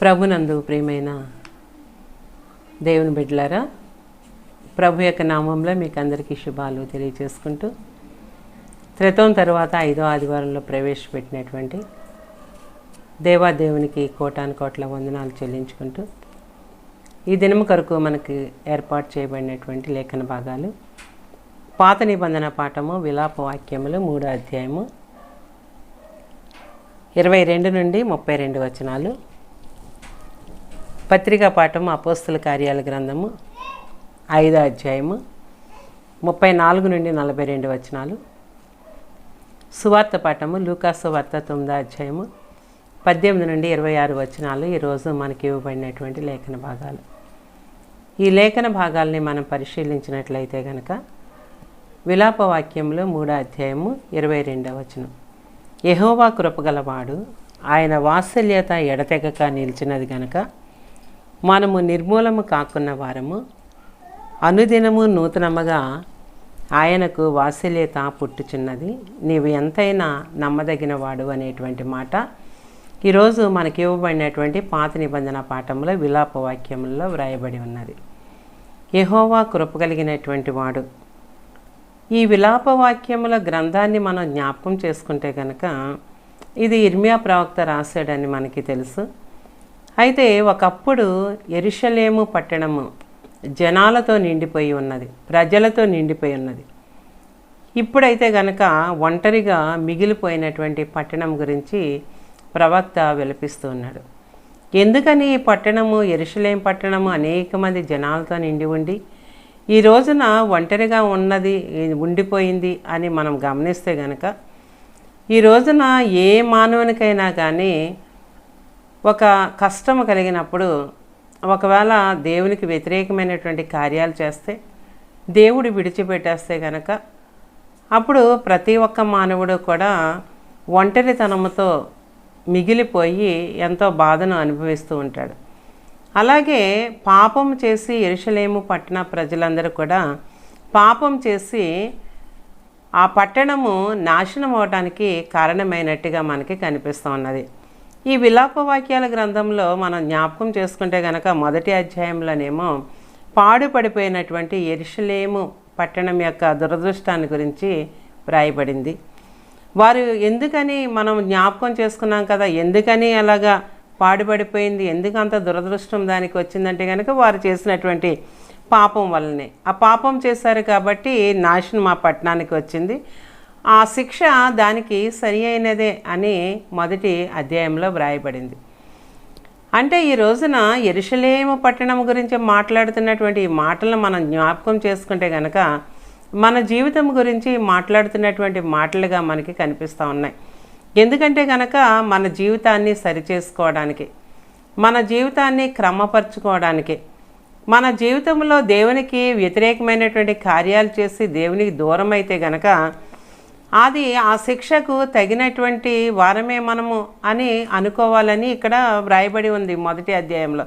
ప్రభునందు ప్రియమైన దేవుని బిడ్డలారా, ప్రభు యొక్క నామంలో మీకు అందరికీ శుభాలు తెలియజేసుకుంటూ త్రితం తర్వాత 5వ ఆదివారంలో ప్రవేశపెట్టినటువంటి దేవాదేవునికి కోటాను కోట్ల వందనాలు చెల్లించుకుంటూ ఈ దినము కొరకు మనకి ఏర్పాటు చేయబడినటువంటి లేఖన భాగాలు పాత నిబంధన పాఠము విలాప వాక్యములు 3వ అధ్యాయము 22 నుండి 32 వచనాలు, పత్రికా పాఠము అపోస్తల కార్యాల గ్రంథము 5వ అధ్యాయము 34 నుండి 42 వచనాలు, సువార్త పాఠము లూకాసు వార్త 9వ అధ్యాయము 18 నుండి 26 వచనాలు ఈరోజు మనకి ఇవ్వబడినటువంటి లేఖన భాగాలు. ఈ లేఖన భాగాల్ని మనం పరిశీలించినట్లయితే కనుక విలాప వాక్యంలో 3వ అధ్యాయము 22వ వచనం, యెహోవా కృపగలవాడు, ఆయన వాత్సల్యత ఎడతెగక నిలిచినది గనుక మనము నిర్మూలము కాకున్న వారము, అనుదినము నూతనముగా ఆయనకు వాత్సల్యత పుట్టుచున్నది, నీవు ఎంతైనా నమ్మదగిన వాడు అనేటువంటి మాట ఈరోజు మనకి ఇవ్వబడినటువంటి పాత నిబంధన పాఠంలో విలాప వాక్యములలో వ్రాయబడి ఉన్నది. యెహోవా కృపగలిగినటువంటి వాడు. ఈ విలాప వాక్యముల గ్రంథాన్ని మనం జ్ఞాపకం చేసుకుంటే కనుక ఇది ఇర్మియా ప్రవక్త రాశాడని మనకి తెలుసు. అయితే ఒకప్పుడు యెరూషలేము పట్టణము జనాలతో నిండిపోయి ఉన్నది, ప్రజలతో నిండిపోయి ఉన్నది. ఇప్పుడైతే కనుక ఒంటరిగా మిగిలిపోయినటువంటి పట్టణం గురించి ప్రవక్త విలపిస్తూ ఉన్నాడు. ఎందుకని ఈ పట్టణము, యెరూషలేము పట్టణము అనేక మంది జనాలతో నిండి ఉండి ఈ రోజున ఒంటరిగా ఉండిపోయింది అని మనం గమనిస్తే కనుక, ఈ రోజున ఏ మానవునికైనా కానీ ఒక కష్టం కలిగినప్పుడు, ఒకవేళ దేవునికి వ్యతిరేకమైనటువంటి కార్యాలు చేస్తే, దేవుడు విడిచిపెట్టేస్తే కనుక అప్పుడు ప్రతి ఒక్క మానవుడు కూడా ఒంటరితనంతో మిగిలిపోయి ఎంతో బాధను అనుభవిస్తూ ఉంటాడు. అలాగే పాపం చేసి యెరూషలేము పట్టణ ప్రజలందరూ కూడా పాపం చేసి ఆ పట్టణము నాశనం అవడానికి కారణమైనట్టుగా మనకి కనిపిస్తూ ఉన్నది. ఈ విలాప వాక్యాల గ్రంథంలో మనం జ్ఞాపకం చేసుకుంటే కనుక 1వ అధ్యాయంలోనేమో పాడుపడిపోయినటువంటి యెరూషలేము పట్టణం యొక్క దురదృష్టాన్ని గురించి వ్రాయబడింది. వారు ఎందుకని మనం జ్ఞాపకం చేసుకున్నాం కదా, ఎందుకని అలాగా పాడుపడిపోయింది, ఎందుకు అంత దురదృష్టం దానికి వచ్చిందంటే కనుక వారు చేసినటువంటి పాపం వల్లనే. ఆ పాపం చేశారు కాబట్టి నాశనం ఆ పట్టణానికి వచ్చింది. ఆ శిక్ష దానికి సరి అయినదే అని 1వ అధ్యాయంలో వ్రాయబడింది. అంటే ఈ రోజున యెరూషలేము పట్టణం గురించి మాట్లాడుతున్నటువంటి ఈ మాటలను మనం జ్ఞాపకం చేసుకుంటే కనుక మన జీవితం గురించి మాట్లాడుతున్నటువంటి మాటలుగా మనకి కనిపిస్తూ ఉన్నాయి. ఎందుకంటే కనుక మన జీవితాన్ని సరిచేసుకోవడానికి, మన జీవితాన్ని క్రమపరచుకోవడానికి, మన జీవితంలో దేవునికి వ్యతిరేకమైనటువంటి కార్యాలు చేసి దేవునికి దూరం అయితే కనుక అది ఆ శిక్షకు తగినటువంటి వారమే మనము అని అనుకోవాలని ఇక్కడ వ్రాయబడి ఉంది 1వ అధ్యాయంలో.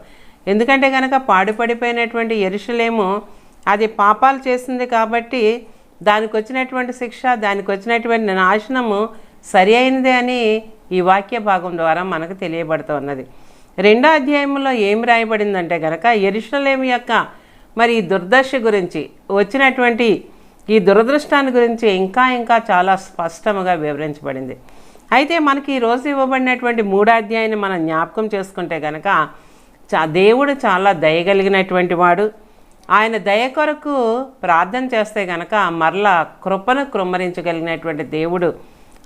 ఎందుకంటే కనుక పాడుపడిపోయినటువంటి యెరూషలేము అది పాపాలు చేసింది కాబట్టి దానికి వచ్చినటువంటి శిక్ష, దానికి వచ్చినటువంటి నాశనము సరి అయినదే అని ఈ వాక్య భాగం ద్వారా మనకు తెలియబడుతున్నది. 2వ అధ్యాయంలో ఏం రాయబడిందంటే కనుక యెరూషలేము యొక్క మరి ఈ దుర్దశ గురించి, వచ్చినటువంటి ఈ దురదృష్టాన్ని గురించి ఇంకా చాలా స్పష్టంగా వివరించబడింది. అయితే మనకి ఈరోజు ఇవ్వబడినటువంటి 3వ అధ్యాయాన్ని మనం జ్ఞాపకం చేసుకుంటే కనుక దేవుడు చాలా దయగలిగినటువంటి వాడు. ఆయన దయ కొరకు ప్రార్థన చేస్తే కనుక మరలా కృపను కృమ్మరించగలిగినటువంటి దేవుడు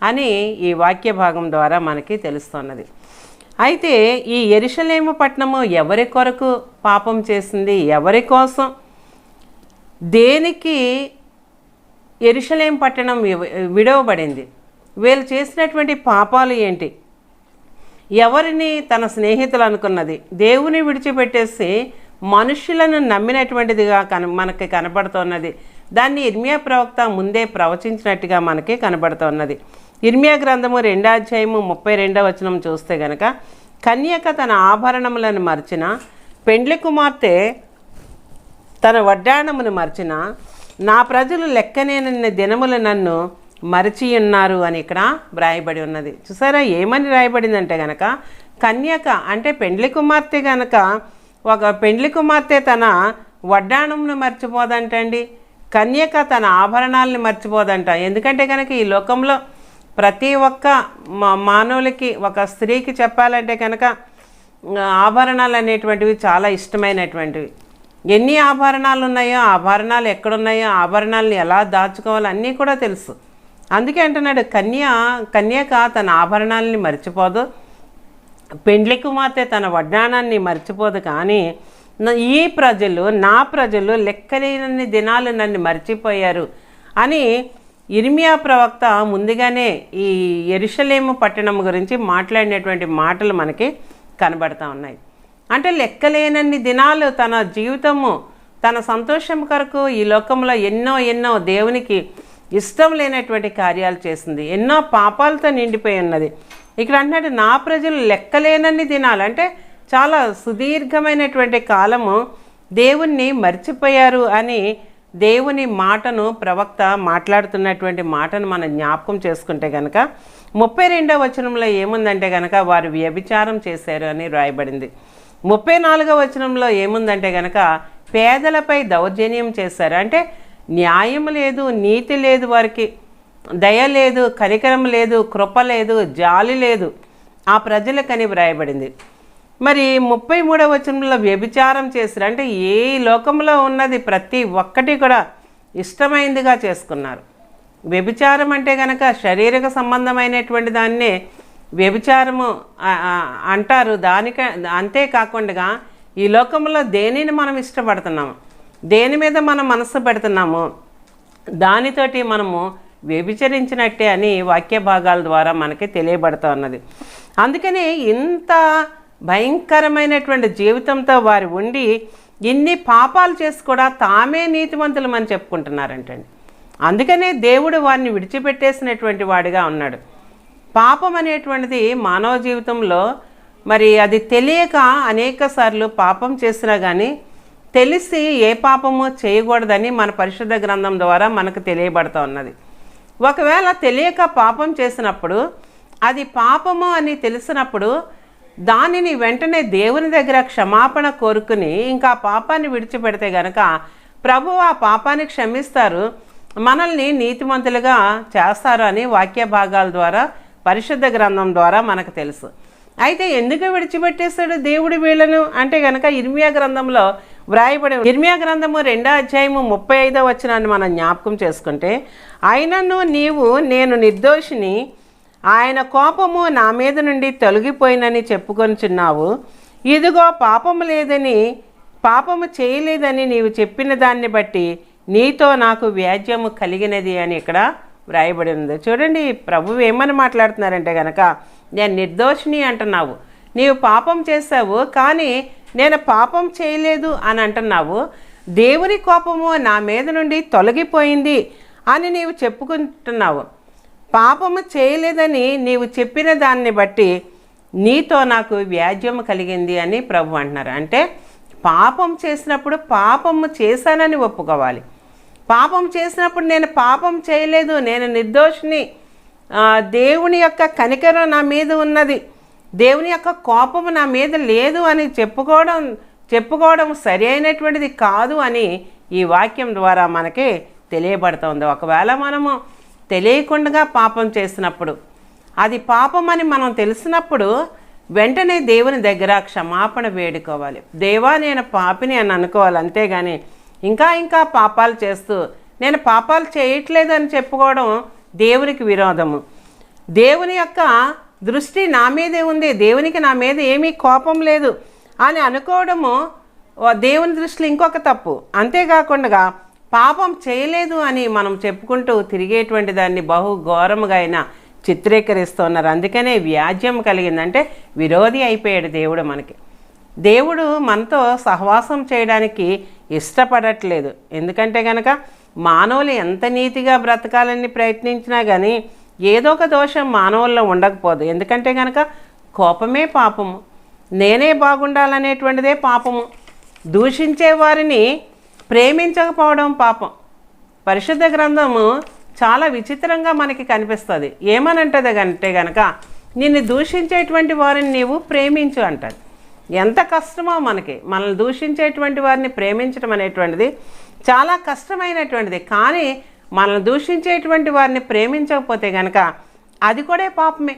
అని ఈ వాక్య భాగం ద్వారా మనకి తెలుస్తున్నది. అయితే ఈ యెరూషలేము పట్టణము ఎవరి కొరకు పాపం చేసింది, ఎవరి కోసం, దేనికి యెరూషలేము పట్టణం విడవబడింది, వీళ్ళు చేసినటువంటి పాపాలు ఏంటి, ఎవరిని తన స్నేహితులు అనుకున్నది, దేవుని విడిచిపెట్టేసి మనుషులను నమ్మినటువంటిదిగా మనకి కనబడుతున్నది. దాన్ని ఇర్మియా ప్రవక్త ముందే ప్రవచించినట్టుగా మనకి కనబడుతున్నది. ఇర్మియా గ్రంథము 2వ అధ్యాయము 32వ వచనం చూస్తే గనక, కన్యక తన ఆభరణములను మర్చిన, పెండ్లి కుమార్తె తన వడ్డాణమును మర్చిన, నా ప్రజలు లెక్కనేనన్ని దినములు నన్ను మరిచి ఉన్నారు అని ఇక్కడ వ్రాయబడి ఉన్నది. చూసారా ఏమని రాయబడిందంటే కనుక, కన్యక అంటే పెండ్లి కుమార్తె కనుక ఒక పెండ్లి కుమార్తె తన వడ్డాణంను మర్చిపోదంటండి, కన్యక తన ఆభరణాలని మర్చిపోదంట. ఎందుకంటే కనుక ఈ లోకంలో ప్రతి ఒక్క మానవులకి, ఒక స్త్రీకి చెప్పాలంటే కనుక ఆభరణాలు అనేటువంటివి చాలా ఇష్టమైనటువంటివి. ఎన్ని ఆభరణాలు ఉన్నాయో, ఆభరణాలు ఎక్కడున్నాయో, ఆభరణాలని ఎలా దాచుకోవాలో అన్నీ కూడా తెలుసు. అందుకే అంటున్నాడు కన్యక తన ఆభరణాలని మర్చిపోదు, పెండ్లి కుమార్తె తన వడ్డాణాన్ని మర్చిపోదు. కానీ ఈ ప్రజలు, నా ప్రజలు లెక్కలేనన్ని దినాలు నన్ను మర్చిపోయారు అని ఇర్మియా ప్రవక్త ముందుగానే ఈ యెరూషలేము పట్టణం గురించి మాట్లాడినటువంటి మాటలు మనకి కనబడతా ఉన్నాయి. అంటే లెక్కలేనన్ని దినాలు తన జీవితము, తన సంతోషం కొరకు ఈ లోకంలో ఎన్నో దేవునికి ఇష్టం లేనటువంటి కార్యాలు చేసింది, ఎన్నో పాపాలతో నిండిపోయి ఉన్నది. ఇక్కడ అంటున్నాడు నా ప్రజలు లెక్కలేనన్ని దినాలు, అంటే చాలా సుదీర్ఘమైనటువంటి కాలము దేవుణ్ణి మర్చిపోయారు అని దేవుని మాటను ప్రవక్త మాట్లాడుతున్నటువంటి మాటను మనం జ్ఞాపకం చేసుకుంటే కనుక 32వ వచనంలో ఏముందంటే కనుక వారు వ్యభిచారం చేశారు అని రాయబడింది. 34వ వచనంలో ఏముందంటే కనుక పేదలపై దౌర్జన్యం చేశారు. అంటే న్యాయం లేదు, నీతి లేదు, వారికి దయ లేదు, కనికరం లేదు, కృప లేదు, జాలి లేదు ఆ ప్రజలకని వ్రాయబడింది. మరి 33వ వచనంలో వ్యభిచారం చేశారు. అంటే ఏ లోకంలో ఉన్నది ప్రతి ఒక్కటి కూడా ఇష్టమైందిగా చేసుకున్నారు. వ్యభిచారం అంటే కనుక శారీరక సంబంధమైనటువంటి దాన్నే వ్యభిచారము అంటారు. అంతేకాకుండా ఈ లోకంలో దేనిని మనం ఇష్టపడుతున్నాము, దేని మీద మనం మనస్సు పెడుతున్నాము, దానితోటి మనము వ్యభిచరించినట్టే అని వాక్య భాగాల ద్వారా మనకి తెలియబడుతూ ఉన్నది. అందుకని ఇంత భయంకరమైనటువంటి జీవితంతో వారు ఉండి ఇన్ని పాపాలు చేసి కూడా తామే నీతిమంతులమని చెప్పుకుంటున్నారంటండి. అందుకనే దేవుడు వారిని విడిచిపెట్టేసినటువంటి వాడిగా ఉన్నాడు. పాపం అనేటువంటిది మానవ జీవితంలో మరి అది తెలియక అనేక సార్లు పాపం చేసినా కానీ తెలిసి ఏ పాపము చేయకూడదని మన పరిశుద్ధ గ్రంథం ద్వారా మనకు తెలియబడుతూ ఉన్నది. ఒకవేళ తెలియక పాపం చేసినప్పుడు, అది పాపము అని తెలిసినప్పుడు దానిని వెంటనే దేవుని దగ్గర క్షమాపణ కోరుకుని ఇంకా పాపాన్ని విడిచిపెడితే గనక ప్రభు ఆ పాపాన్ని క్షమిస్తారు, మనల్ని నీతిమంతులుగా చేస్తారు అని వాక్య భాగాల ద్వారా పరిశుద్ధ గ్రంథం ద్వారా మనకు తెలుసు. అయితే ఎందుకు విడిచిపెట్టేశాడు దేవుడు వీళ్ళను అంటే గనక ఇర్మియా గ్రంథంలో వ్రాయబడి, ఇర్మియా గ్రంథము 2వ అధ్యాయము 35వ వచనాన్ని మనం జ్ఞాపకం చేసుకుంటే, అయినను నేను నిర్దోషిని, ఆయన కోపము నా మీద నుండి తొలగిపోయినని చెప్పుకొనిచున్నావు. ఇదిగో పాపము చేయలేదని నీవు చెప్పిన దాన్ని బట్టి నీతో నాకు వ్యాజ్యము కలిగినది అని ఇక్కడ వ్రాయబడి ఉంది. చూడండి ప్రభువు ఏమని మాట్లాడుతున్నారంటే కనుక, నేను నిర్దోషిని అంటున్నావు, నీవు పాపం చేసావు కానీ నేను పాపం చేయలేదు అని అంటున్నావు, దేవుని కోపము నా మీద నుండి తొలగిపోయింది అని నీవు చెప్పుకుంటున్నావు, పాపము చేయలేదని నీవు చెప్పిన దాన్ని బట్టి నీతో నాకు వ్యాజ్యము కలిగింది అని ప్రభు అంటున్నారు. అంటే పాపం చేసినప్పుడు పాపము చేశానని ఒప్పుకోవాలి. పాపం చేసినప్పుడు నేను పాపం చేయలేదు, నేను నిర్దోషిని, దేవుని యొక్క కనికరం నా మీద ఉన్నది, దేవుని యొక్క కోపము నా మీద లేదు అని చెప్పుకోవడం సరి అయినటువంటిది కాదు అని ఈ వాక్యం ద్వారా మనకి తెలియబడుతుంది. ఒకవేళ మనము తెలియకుండా పాపం చేసినప్పుడు, అది పాపం అని మనం తెలిసినప్పుడు వెంటనే దేవుని దగ్గర క్షమాపణ వేడుకోవాలి. దేవా నేను పాపిని అని అనుకోవాలి. అంతేగాని ఇంకా పాపాలు చేస్తూ నేను పాపాలు చేయట్లేదు అని చెప్పుకోవడం దేవునికి విరోధము. దేవుని యొక్క దృష్టి నా మీదే ఉంది, దేవునికి నా మీద ఏమీ కోపం లేదు అని అనుకోవడము దేవుని దృష్టిలో ఇంకొక తప్పు. అంతేకాకుండా పాపం చేయలేదు అని మనం చెప్పుకుంటూ తిరిగేటువంటి దాన్ని బహు ఘోరముగా అయినా చిత్రీకరిస్తున్నారు. అందుకనే వ్యాజ్యం కలిగిందంటే విరోధి అయిపోయాడు దేవుడు. దేవుడు మనతో సహవాసం చేయడానికి ఇష్టపడట్లేదు. ఎందుకంటే కనుక మానవులు ఎంత నీతిగా బ్రతకాలని ప్రయత్నించినా కానీ ఏదో ఒక దోషం మానవుల్లో ఉండకపోదు. ఎందుకంటే కనుక కోపమే పాపము, నేనే బాగుండాలనేటువంటిదే పాపము, దూషించే వారిని ప్రేమించకపోవడం పాపం. పరిశుద్ధ గ్రంథము చాలా విచిత్రంగా మనకి కనిపిస్తుంది. ఏమనంటది అంటే కనుక నిన్ను దూషించేటువంటి వారిని నీవు ప్రేమించు అంటాడు. ఎంత కష్టమో మనల్ని దూషించేటువంటి వారిని ప్రేమించడం అనేటువంటిది చాలా కష్టమైనటువంటిది. కానీ మనల్ని దూషించేటువంటి వారిని ప్రేమించకపోతే కనుక అది కూడా పాపమే.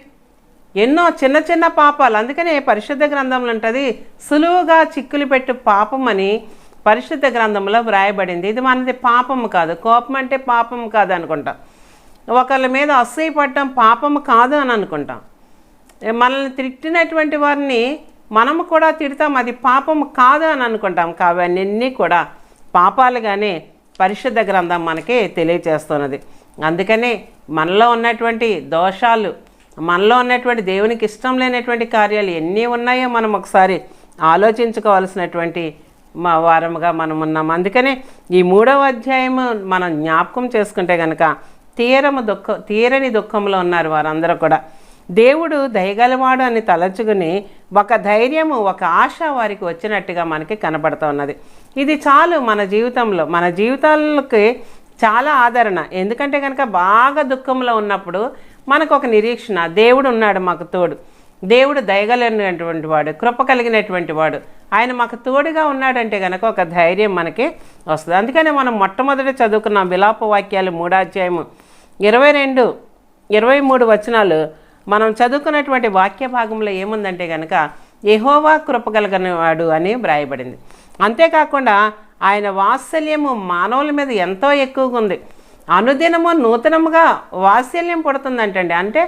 ఎన్నో చిన్న చిన్న పాపాలు, అందుకనే పరిశుద్ధ గ్రంథంలో ఉంటుంది, సులువుగా చిక్కులు పెట్టు పాపం అని పరిశుద్ధ గ్రంథంలో వ్రాయబడింది. ఇది మనది పాపము కాదు. కోపం అంటే పాపము కాదు అనుకుంటాం. ఒకళ్ళ మీద అసూయపడటం పాపము కాదు అని అనుకుంటాం. మనల్ని తిట్టినటువంటి వారిని మనము కూడా తిడతాం, అది పాపము కాదు అని అనుకుంటాం. అవన్నీ కూడా పాపాలుగానే పరిశుద్ధ గ్రంథం మనకి తెలియచేస్తున్నది. అందుకనే మనలో ఉన్నటువంటి దోషాలు, మనలో ఉన్నటువంటి దేవునికి ఇష్టం లేనటువంటి కార్యాలు ఎన్ని ఉన్నాయో మనం ఒకసారి ఆలోచించుకోవాల్సినటువంటి వారముగా మనం ఉన్నాం. అందుకనే ఈ 3వ అధ్యాయము మనం జ్ఞాపకం చేసుకుంటే కనుక తీరని దుఃఖంలో ఉన్నారు వారందరూ కూడా. దేవుడు దయగలవాడు అని తలచుకుని ఒక ధైర్యము, ఒక ఆశ వారికి వచ్చినట్టుగా మనకి కనబడుతూ ఉన్నది. ఇది చాలు మన జీవితాలకి చాలా ఆదరణ. ఎందుకంటే కనుక బాగా దుఃఖంలో ఉన్నప్పుడు మనకు ఒక నిరీక్షణ, దేవుడు ఉన్నాడు మాకు తోడు, దేవుడు దయగలిగినటువంటి వాడు, కృప కలిగినటువంటి వాడు, ఆయన మాకు తోడుగా ఉన్నాడంటే కనుక ఒక ధైర్యం మనకి వస్తుంది. అందుకనే మనం మొట్టమొదటి చదువుకున్నాం విలాప వాక్యాలు 3వ అధ్యాయము 22, 23 వచనాలు. మనం చదువుకున్నటువంటి వాక్య భాగంలో ఏముందంటే కనుక యెహోవా కృప కలిగినవాడు అని వ్రాయబడింది. అంతేకాకుండా ఆయన వాత్సల్యము మానవుల మీద ఎంతో ఎక్కువగా ఉంది. అనుదినము నూతనముగా వాత్సల్యం పుడుతుందంటండి. అంటే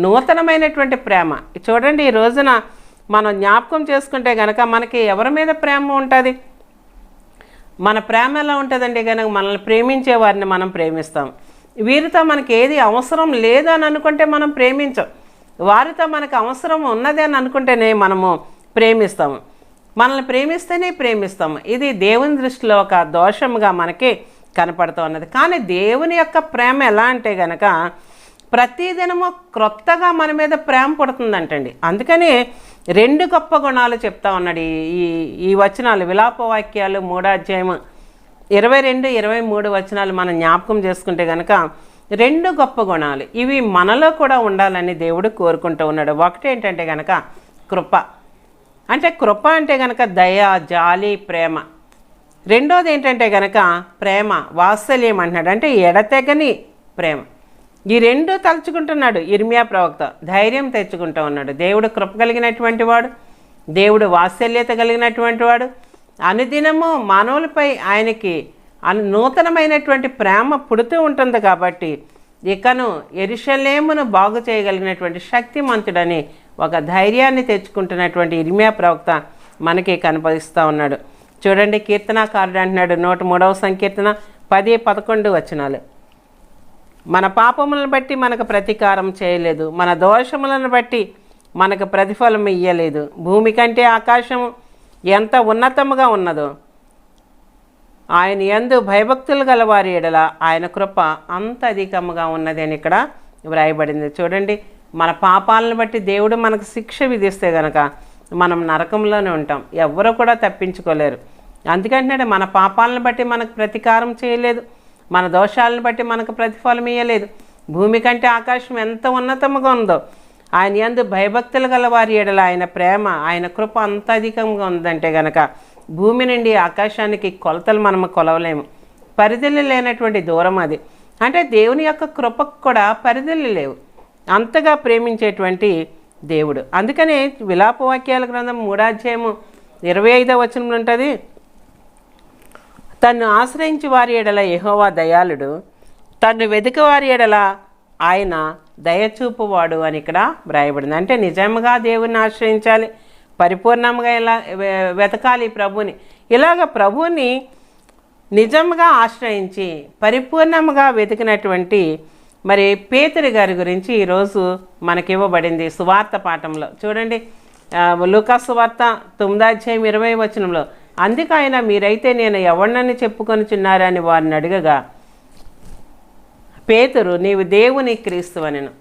నూతనమైనటువంటి ప్రేమ. చూడండి, ఈ రోజున మనం జ్ఞాపకం చేసుకుంటే కనుక మనకి ఎవరి మీద ప్రేమ ఉంటుంది? మన ప్రేమ ఎలా ఉంటుందండి? కనుక మనల్ని ప్రేమించే వారిని మనం ప్రేమిస్తాం. వీరితో మనకి ఏది అవసరం లేదు అని అనుకుంటే మనం ప్రేమించం. వారితో మనకు అవసరం ఉన్నది అని అనుకుంటేనే మనము ప్రేమిస్తాము. మనల్ని ప్రేమిస్తేనే ప్రేమిస్తాము. ఇది దేవుని దృష్టిలో ఒక దోషముగా మనకి కనపడుతూ ఉన్నది. కానీ దేవుని యొక్క ప్రేమ ఎలా అంటే కనుక ప్రతిదినము క్రొత్తగా మన మీద ప్రేమ పుడుతుందంటండి. అందుకని 2 గొప్ప గుణాలు చెప్తా ఉన్నాడు ఈ వచనాలు. విలాప వాక్యాలు 3వ అధ్యాయము 22, 23 వచనాలు మనం జ్ఞాపకం చేసుకుంటే కనుక 2 గొప్ప గుణాలు ఇవి మనలో కూడా ఉండాలని దేవుడు కోరుకుంటూ ఉన్నాడు. ఒకటి ఏంటంటే కనుక కృప. అంటే కృప అంటే కనుక దయ, జాలి, ప్రేమ. రెండోది ఏంటంటే కనుక ప్రేమ, వాత్సల్యం అంటున్నాడు. అంటే ఎడతెగని ప్రేమ. ఈ 2 తలుచుకుంటున్నాడు ఇర్మియా ప్రవక్త. ధైర్యం తెచ్చుకుంటూ ఉన్నాడు. దేవుడు కృప కలిగినటువంటి వాడు, దేవుడు వాత్సల్యత కలిగినటువంటి వాడు. అనుదినము మానవులపై ఆయనకి నూతనమైనటువంటి ప్రేమ పుడుతూ ఉంటుంది. కాబట్టి ఇకను యెరూషలేమును బాగు చేయగలిగినటువంటి శక్తిమంతుడని ఒక ధైర్యాన్ని తెచ్చుకుంటున్నటువంటి ఇర్మియా ప్రవక్త మనకి కనపడిస్తూ ఉన్నాడు. చూడండి, కీర్తనాకారుడు అంటున్నాడు 103వ సంకీర్తన 10, 11 వచనాలు. మన పాపములను బట్టి మనకు ప్రతీకారం చేయలేదు, మన దోషములను బట్టి మనకు ప్రతిఫలం ఇయ్యలేదు. భూమి కంటే ఆకాశం ఎంత ఉన్నతముగా ఉన్నదో ఆయన యందు భయభక్తులు గల వారి ఎడల ఆయన కృప అంత అధికముగా ఉన్నది అని ఇక్కడ వ్రాయబడింది. చూడండి, మన పాపాలను బట్టి దేవుడు మనకు శిక్ష విధిస్తే కనుక మనం నరకంలోనే ఉంటాం. ఎవరు కూడా తప్పించుకోలేరు. అందుకంటే మన పాపాలను బట్టి మనకు ప్రతీకారం చేయలేదు, మన దోషాలను బట్టి మనకు ప్రతిఫలం ఇయ్యలేదు. భూమి కంటే ఆకాశం ఎంత ఉన్నతముగా ఉందో ఆయన యందు భయభక్తులు గల వారి ఎడల ఆయన ప్రేమ, ఆయన కృప అంత అధికంగా ఉందంటే కనుక భూమి నుండి ఆకాశానికి కొలతలు మనము కొలవలేము. పరిధులు లేనటువంటి దూరం అది. అంటే దేవుని యొక్క కృపకు కూడా పరిధులు లేవు. అంతగా ప్రేమించేటువంటి దేవుడు. అందుకనే విలాప వాక్యాల గ్రంథం 3వ అధ్యాయము 25వ వచనంలో ఉంటుంది, తన్ను ఆశ్రయించి వారి ఎడల యెహోవా దయాళుడు, తన్ను వెతికి వారి ఎడల ఆయన దయచూపువాడు అని ఇక్కడ వ్రాయబడింది. అంటే నిజంగా దేవుని ఆశ్రయించాలి, పరిపూర్ణంగా ఇలా వెతకాలి ప్రభుని. ఇలాగ ప్రభుని నిజంగా ఆశ్రయించి పరిపూర్ణంగా వెతికినటువంటి మరి పేతురు గారి గురించి ఈరోజు మనకి ఇవ్వబడింది సువార్త పాఠంలో. చూడండి, లూకా సువార్త 9వ అధ్యాయం 20వ వచనంలో, అందుకు ఆయన మీరైతే నేను ఎవరినని చెప్పుకొనిచున్నారని వారిని అడగగా పేతురు నీవు దేవుని క్రీస్తు అనెను.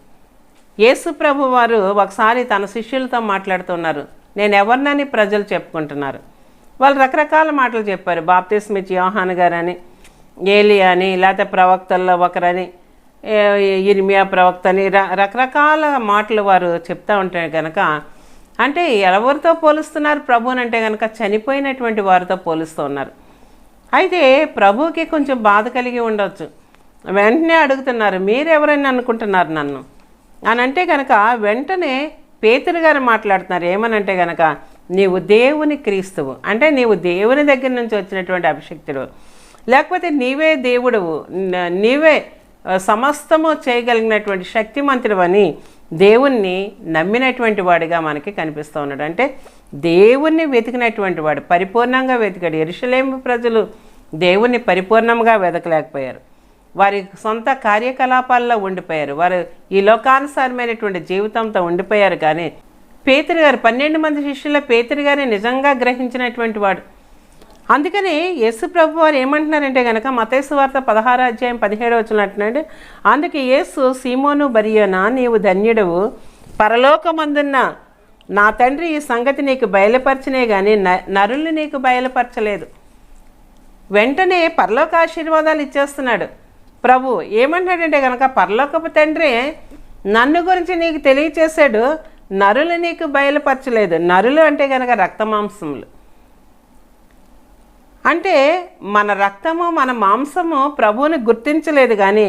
యేసు ప్రభు వారు ఒకసారి తన శిష్యులతో మాట్లాడుతున్నారు. నేను ఎవరినని ప్రజలు చెప్పుకుంటున్నారు. వాళ్ళు రకరకాల మాటలు చెప్పారు. బాప్తిస్మిచ్చి యోహాను గారని, ఏలియా అని, లేకపోతే ప్రవక్తల్లో ఒకరని, ఇర్మియా ప్రవక్త అని రకరకాల మాటలు వారు చెప్తూ ఉంటే కనుక, అంటే ఎవరితో పోలుస్తున్నారు ప్రభువుని అంటే కనుక చనిపోయినటువంటి వారితో పోలుస్తూ ఉన్నారు. అయితే ప్రభువుకి కొంచెం బాధ కలిగి ఉండవచ్చు. వెంటనే అడుగుతున్నారు, మీరెవరైనా అనుకుంటున్నారు నన్ను అని అంటే కనుక వెంటనే పేతురు గారు మాట్లాడుతున్నారు. ఏమనంటే కనుక, నీవు దేవుని క్రీస్తువు, అంటే నీవు దేవుని దగ్గర నుంచి వచ్చినటువంటి అభిషక్తుడు, లేకపోతే నీవే దేవుడువు, నీవే సమస్తము చేయగలిగినటువంటి శక్తిమంతుడు అని దేవుణ్ణి నమ్మినటువంటి వాడిగా మనకి కనిపిస్తూ ఉన్నాడు. అంటే దేవుణ్ణి వెతికినటువంటి వాడు, పరిపూర్ణంగా వెతికాడు. యెరూషలేము ప్రజలు దేవుణ్ణి పరిపూర్ణంగా వెతకలేకపోయారు. వారి సొంత కార్యకలాపాల్లో ఉండిపోయారు. వారు ఈ లోకానుసారమైనటువంటి జీవితంతో ఉండిపోయారు. కానీ పేతురు గారు 12 మంది శిష్యుల పేతురు గారిని నిజంగా గ్రహించినటువంటి వాడు. అందుకని యేసు ప్రభు వారు ఏమంటున్నారంటే కనుక మత్తయి సువార్త 16:17 అంటున్నాడు, అందుకే యేసు, సీమోను బర్యోనా, నీవు ధన్యుడవు, పరలోకమందున్న నా తండ్రి ఈ సంగతి నీకు బయలుపరచనే కానీ నరులు నీకు బయలుపరచలేదు. వెంటనే పరలోక ఆశీర్వాదాలు ఇచ్చేస్తున్నాడు ప్రభు. ఏమంటాడంటే కనుక, పరలోకపు తండ్రి నన్ను గురించి నీకు తెలియచేశాడు, నరులు నీకు బయలుపరచలేదు. నరులు అంటే కనుక రక్తమాంసములు. అంటే మన రక్తము మన మాంసము ప్రభువుని గుర్తించలేదు, కానీ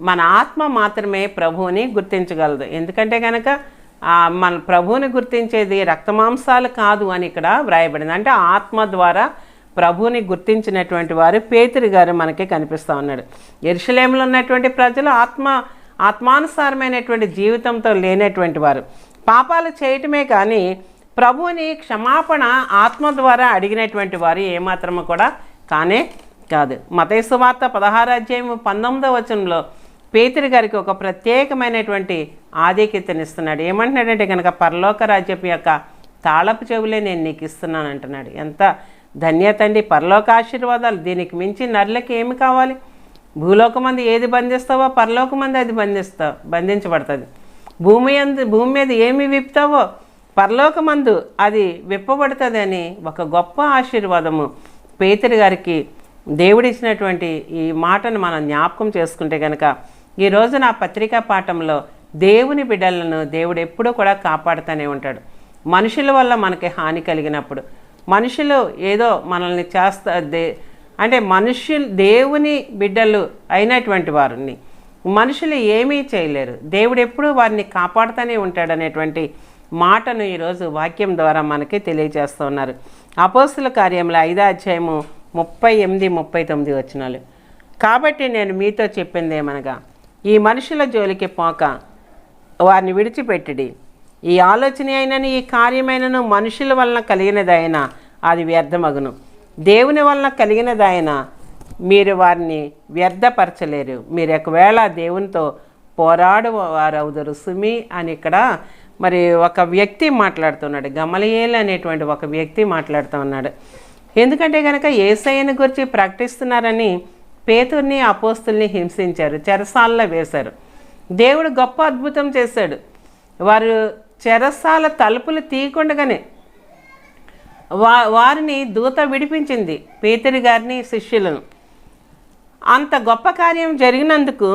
మన ఆత్మ మాత్రమే ప్రభువుని గుర్తించగలదు. ఎందుకంటే కనుక మన ప్రభువుని గుర్తించేది రక్తమాంసాలు కాదు అని ఇక్కడ వ్రాయబడింది. అంటే ఆత్మ ద్వారా ప్రభువుని గుర్తించినటువంటి వారు పేతురు గారు మనకి కనిపిస్తూ ఉన్నాడు. యెరూషలేములో ఉన్నటువంటి ప్రజలు ఆత్మానుసారమైనటువంటి జీవితంతో లేనటువంటి వారు, పాపాలు చేయటమే కానీ ప్రభువుని క్షమాపణ ఆత్మ ద్వారా అడిగినటువంటి వారు ఏమాత్రము కూడా కానే కాదు. మత్తయి సువార్త 16:19 పేతురు గారికి ఒక ప్రత్యేకమైనటువంటి ఆధిక్యతనిస్తున్నాడు. ఏమంటున్నాడంటే కనుక, పరలోక రాజ్యపు యొక్క తాళపు చెవులే నేను నీకు ఇస్తున్నాను అంటున్నాడు. ఎంత ధన్యత అండి, పరలోక ఆశీర్వాదాలు. దీనికి మించి నరులకి ఏమి కావాలి? భూలోకమంది ఏది బంధిస్తావో పరలోకమంది అది బంధించబడుతుంది. భూమి మీద ఏమి విప్పుతావో పరలోకమందు అది విప్పబడుతుంది అని ఒక గొప్ప ఆశీర్వాదము పేతురు గారికి దేవుడిచ్చినటువంటి ఈ మాటను మనం జ్ఞాపకం చేసుకుంటే కనుక, ఈ రోజు నా పత్రికా పాఠంలో దేవుని బిడ్డలను దేవుడు ఎప్పుడూ కూడా కాపాడుతూనే ఉంటాడు. మనుషుల వల్ల మనకి హాని కలిగినప్పుడు, మనుషులు ఏదో మనల్ని అంటే దేవుని బిడ్డలు అయినటువంటి వారిని మనుషులు ఏమీ చేయలేరు. దేవుడు ఎప్పుడూ వారిని కాపాడుతూనే ఉంటాడనేటువంటి మాటను ఈరోజు వాక్యం ద్వారా మనకి తెలియజేస్తూ ఉన్నారు. అపోస్తుల కార్యముల 5:38-39 కాబట్టి నేను మీతో చెప్పింది ఏమనగా, ఈ మనుషుల జోలికి పోక వారిని విడిచిపెట్టుడి. ఈ ఆలోచన అయినను ఈ కార్యమైనను మనుషుల వలన కలిగినదైనా అది వ్యర్థమగును, దేవుని వలన కలిగినదైనా మీరు వారిని వ్యర్థపరచలేరు. మీరు ఒకవేళ దేవునితో పోరాడు వారవుదురు సుమి అని ఇక్కడ మరి ఒక వ్యక్తి మాట్లాడుతున్నాడు. గమలీయేలు అనేటువంటి ఒక వ్యక్తి మాట్లాడుతూ ఉన్నాడు. ఎందుకంటే కనుక యేసయ్యను గురించి ప్రకటిస్తున్నారని పేతుర్ని అపోస్తుల్ని హింసించారు, చెరసాలలో వేశారు. దేవుడు గొప్ప అద్భుతం చేశాడు. వారు చెరసాల తలుపులు తీయకుండగానే వారిని దూత విడిపించింది, పేతురు గారిని శిష్యులను. అంత గొప్ప కార్యం జరిగినందుకు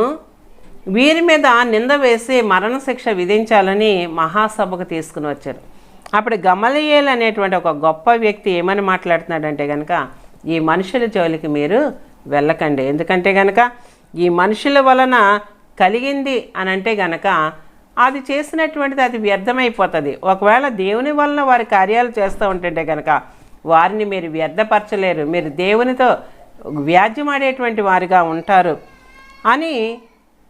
వీరి మీద నింద వేసి మరణశిక్ష విధించాలని మహాసభకు తీసుకుని వచ్చారు. అప్పుడు గమలీయేలు అనేటువంటి ఒక గొప్ప వ్యక్తి ఏమని మాట్లాడుతున్నాడంటే కనుక, ఈ మనుషుల జోలికి మీరు వెళ్ళకండి. ఎందుకంటే కనుక ఈ మనుషుల వలన కలిగింది అని అంటే కనుక అది చేసినటువంటిది అది వ్యర్థమైపోతుంది. ఒకవేళ దేవుని వలన వారి కార్యాలు చేస్తూ ఉంటుంటే కనుక వారిని మీరు వ్యర్థపరచలేరు, మీరు దేవునితో వ్యాజ్యమాడేటువంటి వారిగా ఉంటారు అని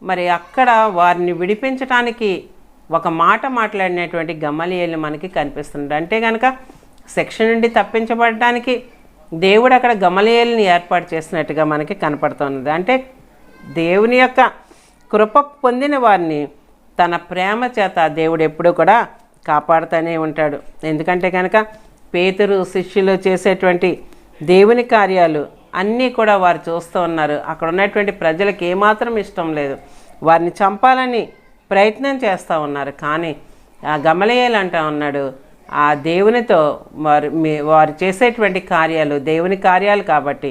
మరి అక్కడ వారిని విడిపించడానికి ఒక మాట మాట్లాడినటువంటి గమలీయేలు మనకి కనిపిస్తుంది. అంటే కనుక శిక్ష నుండి తప్పించబడటానికి దేవుడు అక్కడ గమలీయేలుని ఏర్పాటు చేసినట్టుగా మనకి కనపడుతున్నది. అంటే దేవుని యొక్క కృప పొందిన వారిని తన ప్రేమ చేత దేవుడు ఎప్పుడూ కూడా కాపాడుతూనే ఉంటాడు. ఎందుకంటే కనుక పేతురు శిష్యులు చేసేటువంటి దేవుని కార్యాలు అన్నీ కూడా వారు చూస్తూ ఉన్నారు. అక్కడ ఉన్నటువంటి ప్రజలకు ఏమాత్రం ఇష్టం లేదు, వారిని చంపాలని ప్రయత్నం చేస్తూ ఉన్నారు. కానీ ఆ గమలీయేలు అంటూ ఉన్నాడు, ఆ దేవునితో వారు చేసేటువంటి కార్యాలు దేవుని కార్యాలు కాబట్టి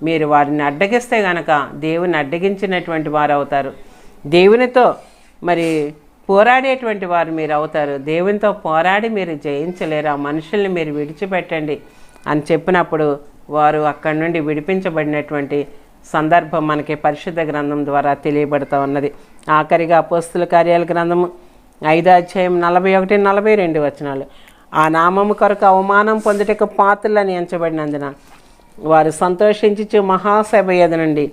మీరు వారిని అడ్డగిస్తే కనుక దేవుని అడ్డగించినటువంటి వారు అవుతారు. దేవునితో మరి పోరాడేటువంటి వారు మీరు అవుతారు. దేవునితో పోరాడి మీరు జయించలేరు, ఆ మనుషుల్ని మీరు విడిచిపెట్టండి అని చెప్పినప్పుడు వారు అక్కడి నుండి విడిపించబడినటువంటి సందర్భం మనకి పరిశుద్ధ గ్రంథం ద్వారా తెలియబడుతూ ఉన్నది. ఆఖరిగా అపోస్తుల కార్యాల గ్రంథము 5వ అధ్యాయం 41-42 వచనాలు. ఆ నామము కొరకు అవమానం పొందుటకు పాత్రలని ఎంచబడినందున వారు సంతోషించుచు మహాసభ ఎదు నుండి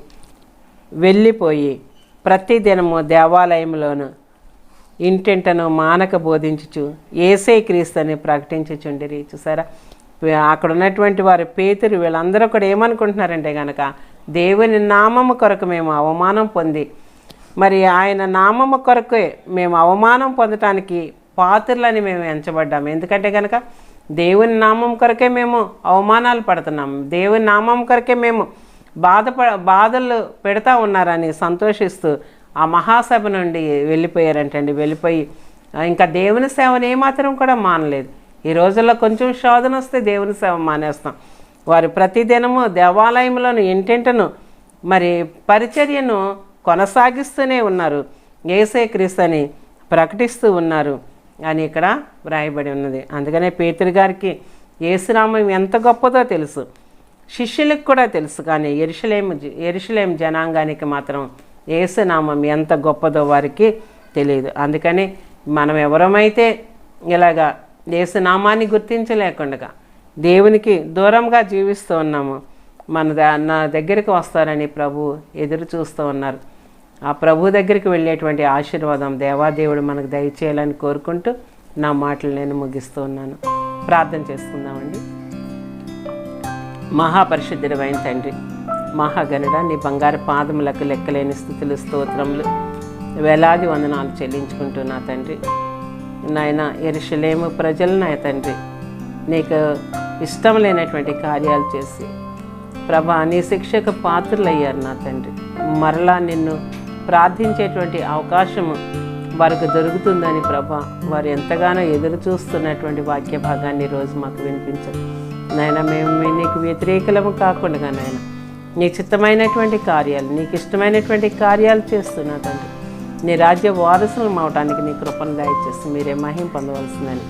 వెళ్ళిపోయి ప్రతి దినము దేవాలయంలోను ఇంటింటను మానక బోధించుచు యేసే క్రీస్తుని ప్రకటించుచుండిరి. చూసారా, అక్కడ ఉన్నటువంటి వారు పేతురు వీళ్ళందరూ కూడా ఏమనుకుంటున్నారంటే కనుక దేవుని నామము కొరకు మేము అవమానం పొంది, మరి ఆయన నామము కొరకే మేము అవమానం పొందటానికి పాత్రలని మేము ఎంచబడ్డాము. ఎందుకంటే కనుక దేవుని నామం కొరకే మేము అవమానాలు పడుతున్నాము, దేవుని నామం కొరకే మేము బాధలు పెడతా ఉన్నారని సంతోషిస్తూ ఆ మహాసభ నుండి వెళ్ళిపోయారంటండి. వెళ్ళిపోయి ఇంకా దేవుని సేవను ఏమాత్రం కూడా మానలేదు. ఈ రోజుల్లో కొంచెం శోధన వస్తే దేవుని సేవ మానేస్తాం. వారు ప్రతిదినము దేవాలయంలోను ఇంటింటను మరి పరిచర్యను కొనసాగిస్తూనే ఉన్నారు, యేసే క్రీస్తుని ప్రకటిస్తూ ఉన్నారు అని ఇక్కడ వ్రాయబడి ఉన్నది. అందుకనే పేతురు గారికి యేసునామం ఎంత గొప్పదో తెలుసు, శిష్యులకు కూడా తెలుసు. కానీ యెరూషలేము జనాంగానికి మాత్రం యేసునామం ఎంత గొప్పదో వారికి తెలియదు. అందుకని మనం ఎవరమైతే ఇలాగా యేసునామాన్ని గుర్తించలేకుండా దేవునికి దూరంగా జీవిస్తూ ఉన్నాము, నా దగ్గరికి వస్తారని ప్రభు ఎదురు చూస్తూ ఉన్నారు. ఆ ప్రభు దగ్గరికి వెళ్ళేటువంటి ఆశీర్వాదం దేవాదేవుడు మనకు దయచేయాలని కోరుకుంటూ నా మాటలు నేను ముగిస్తూ ఉన్నాను. ప్రార్థన చేసుకుందామండి. మహాపరిశుద్ధుడైన తండ్రి, మహాగణుడ, నీ బంగారు పాదములకు లెక్కలేని స్థుతులు స్తోత్రములు వేలాది వందనాలు చెల్లించుకుంటున్నా తండ్రి. నాయన యెరూషలేము ప్రజలు నా తండ్రి నీకు ఇష్టం లేనటువంటి కార్యాలు చేసి ప్రభా నీ శిక్షకు పాత్రలయ్యారు నా తండ్రి. మరలా నిన్ను ప్రార్థించేటువంటి అవకాశము వారికి దొరుకుతుందని ప్రభా వారు ఎంతగానో ఎదురు చూస్తున్నటువంటి వాక్య భాగాన్ని ఈరోజు మాకు వినిపించండి నాయన. మేము నీకు వ్యతిరేకలము కాకుండా నాయన నీ చిత్తమైనటువంటి కార్యాలు, నీకు ఇష్టమైనటువంటి కార్యాలు చేస్తున్నా తండ్రి. నీ రాజ్య వారసులం అవటానికి నీ కృపను దయచేసి మీరే మహిమ పొందవలసిందని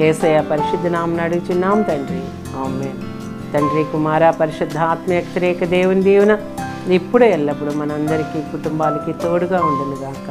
యేసయ్య పరిశుద్ధ నామమున అడుగుచున్నాం తండ్రి, ఆమేన్. తండ్రి, కుమార, పరిశుద్ధ ఆత్మ వ్యతిరేక దేవుని దీవెన ఇప్పుడు ఎల్లప్పుడు మనందరికీ కుటుంబాలకి తోడుగా ఉండును గాక.